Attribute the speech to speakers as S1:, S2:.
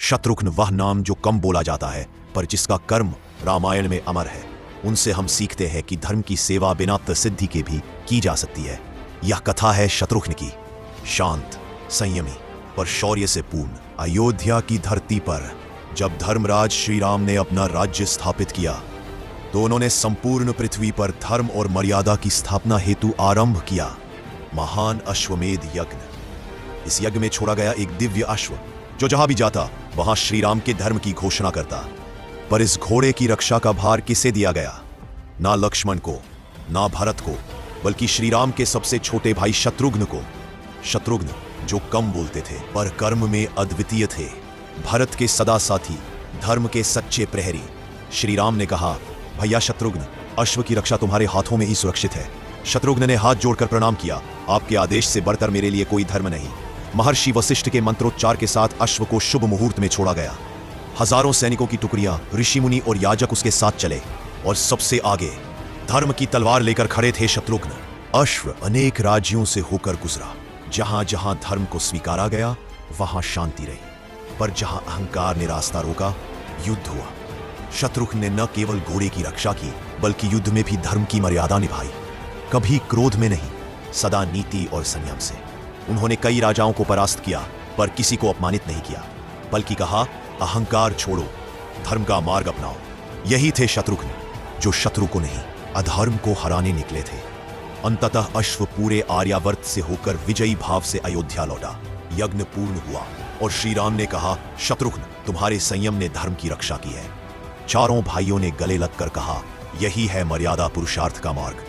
S1: शत्रुघ्न वह नाम जो कम बोला जाता है पर जिसका कर्म रामायण में अमर है। उनसे हम सीखते हैं कि धर्म की सेवा बिना प्रसिद्धि के भी की जा सकती है। यह कथा है शत्रुघ्न की, शांत, संयमी पर शौर्य से पूर्ण। अयोध्या की धरती पर जब धर्मराज श्री राम ने अपना राज्य स्थापित किया तो उन्होंने संपूर्ण पृथ्वी पर धर्म और मर्यादा की स्थापना हेतु आरंभ किया महान अश्वमेध यज्ञ। इस यज्ञ में छोड़ा गया एक दिव्य अश्व जो जहां भी जाता वहां श्री राम के धर्म की घोषणा करता। पर इस घोड़े की रक्षा का भार किसे दिया गया? ना लक्ष्मण को, ना भरत को, बल्कि श्री राम के सबसे छोटे भाई शत्रुघ्न को। शत्रुघ्न जो कम बोलते थे पर कर्म में अद्वितीय थे, भरत के सदा साथी, धर्म के सच्चे प्रहरी। श्री राम ने कहा, भैया शत्रुघ्न, अश्व की रक्षा तुम्हारे हाथों में ही सुरक्षित है। शत्रुघ्न ने हाथ जोड़कर प्रणाम किया, आपके आदेश से बढ़कर मेरे लिए कोई धर्म नहीं। महर्षि वशिष्ठ के मंत्रोच्चार के साथ अश्व को शुभ मुहूर्त में छोड़ा गया। हजारों सैनिकों की टुकड़ियां, ऋषि मुनि और याजक उसके साथ चले और सबसे आगे धर्म की तलवार लेकर खड़े थे शत्रुघ्न। अश्व अनेक राज्यों से होकर गुजरा। जहां जहां धर्म को स्वीकारा गया वहां शांति रही, पर जहां अहंकार ने रास्ता रोका युद्ध हुआ। शत्रुघ्न ने न केवल घोड़े की रक्षा की बल्कि युद्ध में भी धर्म की मर्यादा निभाई। कभी क्रोध में नहीं, सदा नीति और संयम से। उन्होंने कई राजाओं को परास्त किया पर किसी को अपमानित नहीं किया, बल्कि कहा, अहंकार छोड़ो, धर्म का मार्ग अपनाओ। यही थे शत्रुघ्न जो शत्रु को नहीं अधर्म को हराने निकले थे। अंततः अश्व पूरे आर्यावर्त से होकर विजयी भाव से अयोध्या लौटा। यज्ञ पूर्ण हुआ और श्री राम ने कहा, शत्रुघ्न, तुम्हारे संयम ने धर्म की रक्षा की है। चारों भाइयों ने गले लगकर कहा, यही है मर्यादा पुरुषार्थ का मार्ग।